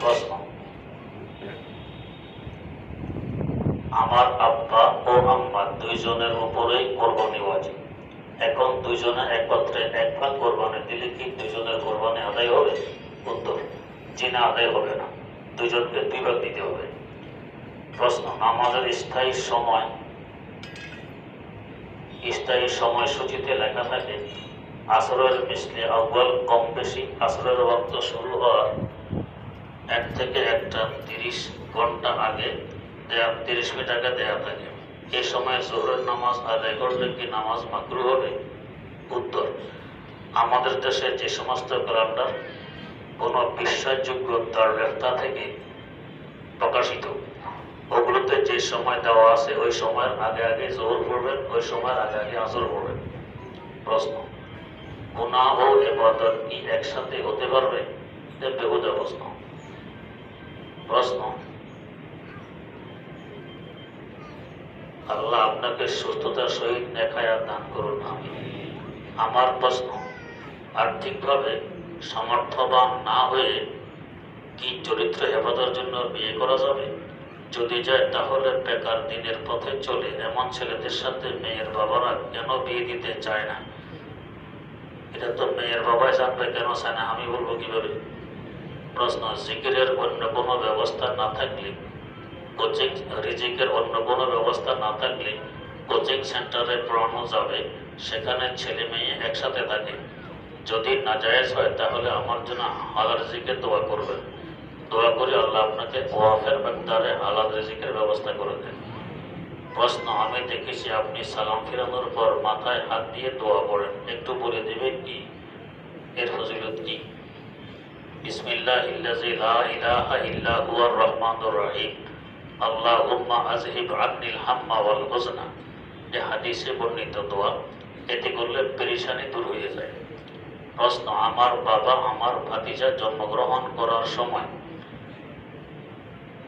প্রশ্ন, আমার আব্বা ও আম্মা দুইজনের উপরেই কোরবানি ওয়াজিব। এখন দুইজনে একত্রে এক ভাগ কোরবানি দিলে কি দুইজনের কোরবানি আদায় হবে? উত্তর, জি না, আদায় হবে না, দুইজনকে দুই ভাগ দিতে হবে। প্রশ্ন, নামাজের স্থায়ী সময়সূচিতে লেখা থাকে আসরের মিসলে আউয়াল, কম বেশি আসরের ওয়াক্ত শুরু হওয়ার 1 থেকে 1:30 ঘন্টা আগে 30 মিনিট আগে দেয়া থাকে। এই সময় জোহরের নামাজ আদায় করলে কি নামাজ মাকরুহ হবে? উত্তর, আমাদের দেশে যে সমস্ত ক্যালেন্ডার কোনো বিশ্বাসযোগ্য ব্যবস্থা থেকে প্রকাশিত, ওগুলোতে যে সময় দেওয়া আছে ওই সময়ের আগে আগে জোহর পড়বেন, ওই সময়ের আগে আগে আসর পড়বেন। প্রশ্ন, গুনাহ ও ইবাদত কি একসাথে হতে পারবে? এটা বেহুদা প্রশ্ন। প্রশ্ন, আল্লাহ আপনাকে সুস্থতার সহিত নেক হায়াত দান করুন, আমিন। আমার প্রশ্ন, আর্থিকভাবে সামর্থ্যবান না হয়ে কি চরিত্র হেফাজতের জন্য বিয়ে করা যাবে? যদি যায় তাহলে বেকার দিনের পথে চলে এমন ছেলেদের সাথে মেয়ের বাবারা কেন বিয়ে দিতে চায় না? এটা তো মেয়ের বাবাই জানবে কেন চায় না, আমি বলবো কিভাবে? প্রশ্ন, জিকিরের অন্য কোনো ব্যবস্থা না থাকলে রিজিকের অন্য কোনো ব্যবস্থা না থাকলে কোচিং সেন্টারে পড়ানো যাবে, সেখানে ছেলে মেয়ে একসাথে থাকে। যদি নাজায়েজ হয় তাহলে আমার জন্য হালাল রিজিকের দোয়া করবেন। দোয়া করি আল্লাহ আপনাকে ওয়াফের মিকদারে হালাল রিজিকের ব্যবস্থা করে দেন। প্রশ্ন, আমি দেখেছি আপনি সালাম ফিরানোর পর মাথায় হাত দিয়ে দোয়া পড়েন, একটু বলে দেবেন কি এর ফজিলত কি? বিসমিল্লাহিল্লাযী লা ইলাহা ইল্লা হুয়ার রহমানুর রহিম, আল্লাহুম্মা আযহিব আন্নিল হাম্মা ওয়াল হুজনা। যে হাদিসে বর্ণিত দোয়া, এতে করলে পেরেশানি দূর হয়ে যায়। প্রশ্ন, আমার বাবা আমার ভাতিজা জন্মগ্রহণ করার সময়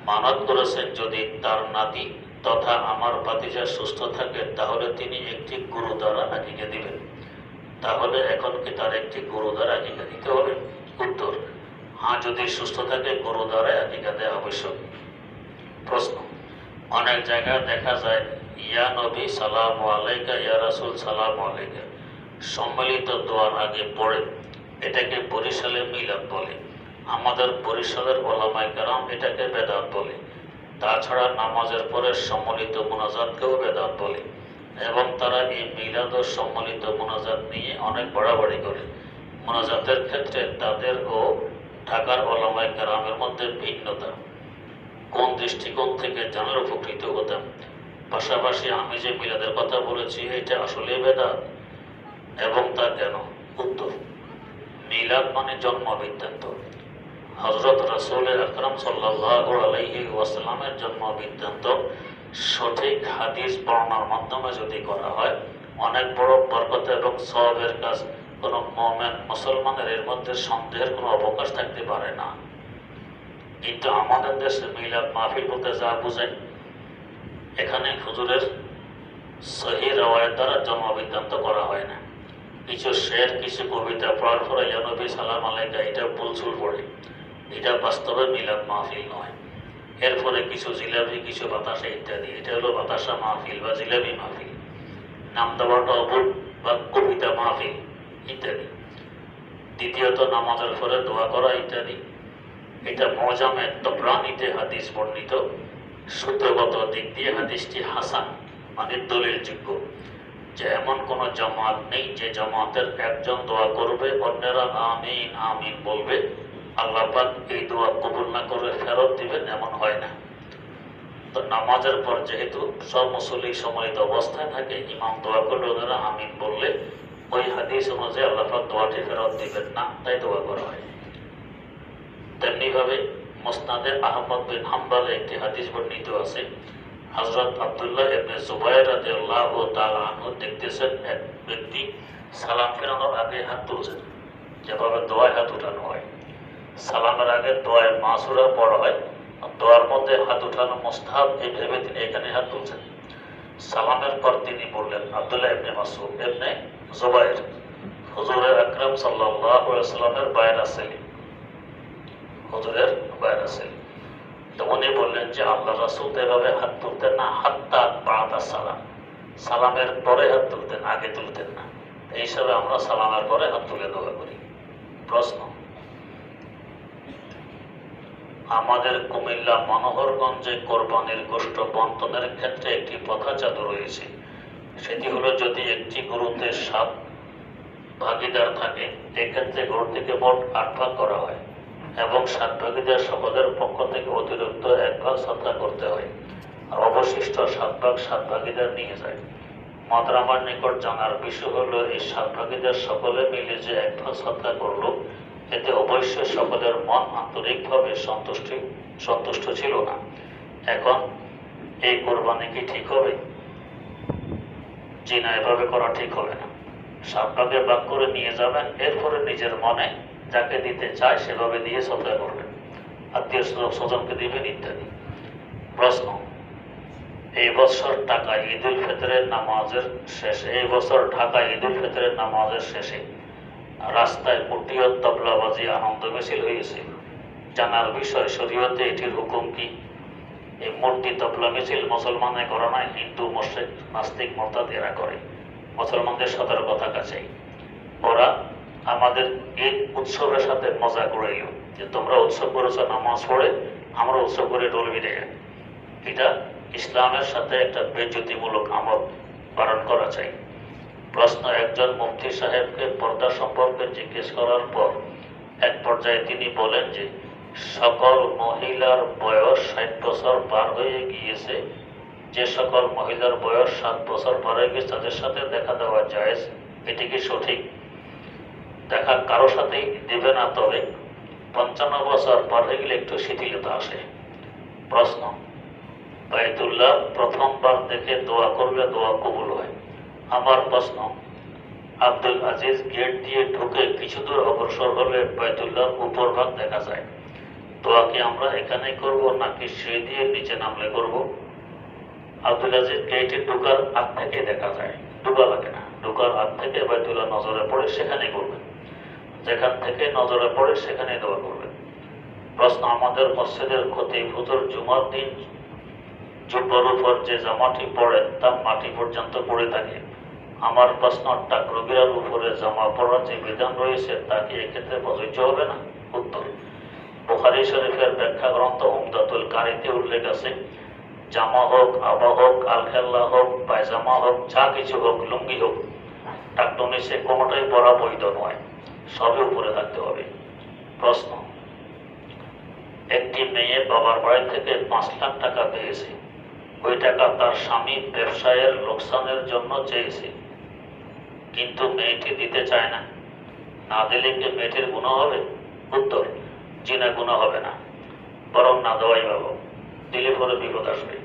মানত করেছেন যদি তার নাতি তথা আমার ভাতিজা সুস্থ থাকে তাহলে তিনি একটি গরু দ্বারা আকিকা দিবেন। তাহলে এখন কি তার একটি গরু দ্বারা আকিকা দিতে হবে? উত্তর, হ্যাঁ, যদি সুস্থ থাকে গরু দ্বারা আকিকা দেওয়া আবশ্যক। প্রশ্ন, অনেক জায়গায় দেখা যায় ইয়া নবী সালামু আলাইকা, ইয়া রাসূল সালামু আলাইকা সম্মিলিত দোয়ার আগে পড়ে, এটাকে বরিশালে মিলাদ বলে। আমাদের বরিশালের ওলামায়ে কেরাম এটাকে বেদাত বলে। তাছাড়া নামাজের পরে সম্মিলিত মুনাজাতকেও বেদাত বলে এবং তারা এই মিলাদ ও সম্মিলিত মুনাজাত নিয়ে অনেক বাড়াবাড়ি করে। মুনাজাতের ক্ষেত্রে তাদের ও ঢাকার ওলামায়ে কেরামের মধ্যে ভিন্নতা। কোন দৃষ্টিকোণ থেকে জানার উপকৃত হতাম। পাশাপাশি আমি যে মিলাদের কথা বলেছি এটা আসলে বেদাত এবং তা কেন? উত্তর, মিলাদ মানে জন্ম বৃত্তান্ত। হযরত রাসূল আকরাম সাল্লাল্লাহু আলাইহি ওয়াসাল্লামের জন্ম বৃত্তান্ত সঠিক হাদিস বর্ণনার মাধ্যমে যদি করা হয় অনেক বড় বরকত এবং সওয়াবের কাজ। কোনো মুমিন মুসলমানের এর মধ্যে সন্দেহের কোনো অবকাশ থাকতে পারে না। কিন্তু আমাদের দেশে মিলাদ মাহফিল বলতে যা বোঝায়, এখানে হুজুরের সহি রওয়ায়াত দ্বারা জন্ম বৃত্তান্ত করা হয় না। কিছু শের, কিছু কবিতা পড়ার পরে ইয়া নবী সালাম আলাইকা এটা ভুলচুল পড়ে, এটা বাস্তবে মিলাদ মাহফিল নয়। এরপরে কিছু জিলাপি, কিছু বাতাসা ইত্যাদি, এটা হলো বাতাসা মাহফিল বা জিলাপি মাহফিল। নাম দেওয়াটা অভুল বা কবিতা মাহফিল ইত্যাদি। দ্বিতীয়ত নামাজের পরে দোয়া করা ইত্যাদি, এটা মুজামে তবরানীতে হাদিস বর্ণিত। সূত্রগত দিক দিয়ে হাদিসটি হাসান মানে দলিলযোগ্য, যে এমন কোন জামাত নেই যে জামাতের একজন দোয়া করবে অন্যরা আমিন আমিন বলবে, আল্লাহ পাক এই দোয়া কবুল না করে ফেরত দিবেন, এমন হয় না। তো নামাজের পর যেহেতু সব মুসল্লি সম্মিলিত অবস্থায় থাকে, ইমাম দোয়া করলে ওনারা আমিন বললে ওই হাদিস অনুযায়ী আল্লাহ পাক দোয়াটি ফেরত দিবেন না, তাই দোয়া করা হয়। তেমনিভাবে মুসনাদে আহমদ বিন হাম্বলে একটি হাদিস বর্ণিত আছে, হযরত আব্দুল্লাহ ইবনে জুবাইর রাদিয়াল্লাহু তাআলা আনহু দেখতেছেন এক ব্যক্তি সালাম ফেরানোর আগে হাত তুলছেন, যেভাবে দোয়ায় হাত উঠানো হয়। সালামের আগে দোয়ায় মাসুরা পড়া হয়, দোয়ার মধ্যে হাত উঠানো মুস্তাহাব, এই ভেবে তিনি এখানে হাত তুলছেন। সালামের পর তিনি বললেন, আব্দুল্লাহ ইবনে মাসউদ ইবনে জুবাইর হুজুর আকরাম সাল্লাল্লাহু আলাইহি ওয়াসাল্লামের বাইরা ছেলে, হুজুরের বয়ান আছে। তো উনি বললেন যে আল্লাহ রাসূল তো এভাবে হাত তুলতেন না, হাত্তা বা'দা সালাম, সালামের পরে হাত তুলতেন, আগে তুলতেন না। এই হিসাবে আমরা সালামের পরে হাত তুলে দোয়া করি। প্রশ্ন, আমাদের কুমিল্লা মনোহরগঞ্জে কোরবানির গোশত বন্টনের ক্ষেত্রে একটি প্রথা চালু রয়েছে। সেটি হলো, যদি একটি গরুতে 7 ভাগিদার থাকে, এক্ষেত্রে গরুটিকে মোট 8 ভাগ করা হয় এবং 7 ভাগিদার সকলের পক্ষ থেকে অতিরিক্ত 1 ভাগ সদকা করতে হয়, আর অবশিষ্ট 7 ভাগ 7 ভাগিদার নিয়ে যায়। মাত্র আমার নিকট জানার বিষয় হলো, এই 7 ভাগিদার সকলে মিলে যে 1 ভাগ সদকা করলো, এতে অবশ্যই সকলের মন আন্তরিকভাবে সন্তুষ্ট ছিল না। এখন এই কোরবানি কি ঠিক হবে? জি না, এভাবে করা ঠিক হবে না। 7 ভাগে ভাগ করে নিয়ে যাবেন, এরপরে নিজের মনে যাকে দিতে চায় সেভাবে দিয়ে সদকা করবেন, আত্মীয় স্বজনকে দিবেন ইত্যাদি। প্রশ্ন, এই বছর ঢাকা ঈদুল ফিতরের নামাজের শেষে রাস্তায় মুটিও তবলাবাজি আনন্দ মিছিল হয়েছে। জানার বিষয়, শরীয়তে এটির হুকুম কি? এই মূর্তি তবলা মিছিল মুসলমানে করে না, হিন্দু, মুশরিক, নাস্তিক, মুরতাদ এরা করে। মুসলমানদের সতর্কতা কাছেই। ওরা আমাদের ঈদ উৎসবের সাথে মজা করাইল যে তোমরা উৎসব করেছো নামাজ পড়ে, আমরা উৎসব করে ডোল ভিড়ে। এটা ইসলামের সাথে একটা বেজ্জতিমূলক আমল পালন করা চাই। প্রশ্ন, একজন মুফতি সাহেবকে পর্দা সম্পর্কে জিজ্ঞেস করার পর এক পর্যায়ে তিনি বলেন যে সকল মহিলার বয়স 60 বছর পার হয়ে গিয়েছে, যে সকল মহিলার বয়স 7 বছর পার হয়ে গেছে তাদের সাথে দেখা দেওয়া জায়েজ। এটি কি সঠিক? দেখা কারো সাথেই দেবে না, তবে 55 বছর পার হয়ে গেলে একটু শিথিলতা আসে। প্রশ্ন, বাইতুল্লাহ প্রথমবার দেখে দোয়া করলে দোয়া কবুল হয়। আমার প্রশ্ন, আব্দুল আজিজ গেট দিয়ে ঢুকে কিছু দূর অগ্রসর হলে বাইতুল্লাহর উপর ভাগ দেখা যায়। দোয়া কি আমরা এখানেই করব নাকি সিঁড়ি দিয়ে নিচে নামলে করব? আব্দুল আজিজ গেটে ঢোকার আগ থেকে দেখা যায়, ঢোকা লাগে না। ঢোকার আগ থেকে বাইতুল্লাহ নজরে পড়ে সেখানেই করবেন, যেখান থেকে নজরে পড়ে সেখানেই দোয়া করবেন। প্রশ্ন, আমাদের মসজিদের খতিব হুজুর জুমার দিন জুব্বার উপর যে জামাটি পড়েন তা মাটি পর্যন্ত পড়ে থাকে। আমার প্রশ্ন, টাকরুগিরার উপরে জামা পড়ার যে বিধান রয়েছে তা কি এক্ষেত্রে প্রযোজ্য হবে না? উত্তর, বুখারী শরীফের ব্যাখ্যা গ্রন্থ উমদাতুল কারীতে উল্লেখ আছে, জামা হোক, আবা হোক, আলখেল্লা হোক, পায়জামা হোক, যা কিছু হোক, লুঙ্গি হোক, টাকটু নিচে কোনোটাই পরা বৈধ নয়, সবই উপরে থাকতে হবে। প্রশ্ন, একটি মেয়ে বাবার বাড়ি থেকে 5 লাখ টাকা পেয়েছে। ওই টাকা তার স্বামী ব্যবসায়ের লোকসানের জন্য চেয়েছে, কিন্তু মেয়েটি দিতে চায় না। না দিলে কি মেয়েটির গুনাহ হবে? উত্তর, জি না, গুনাহ হবে না, বরং না দেওয়াই ভালো। দিলে পরে বিপদ আসবে।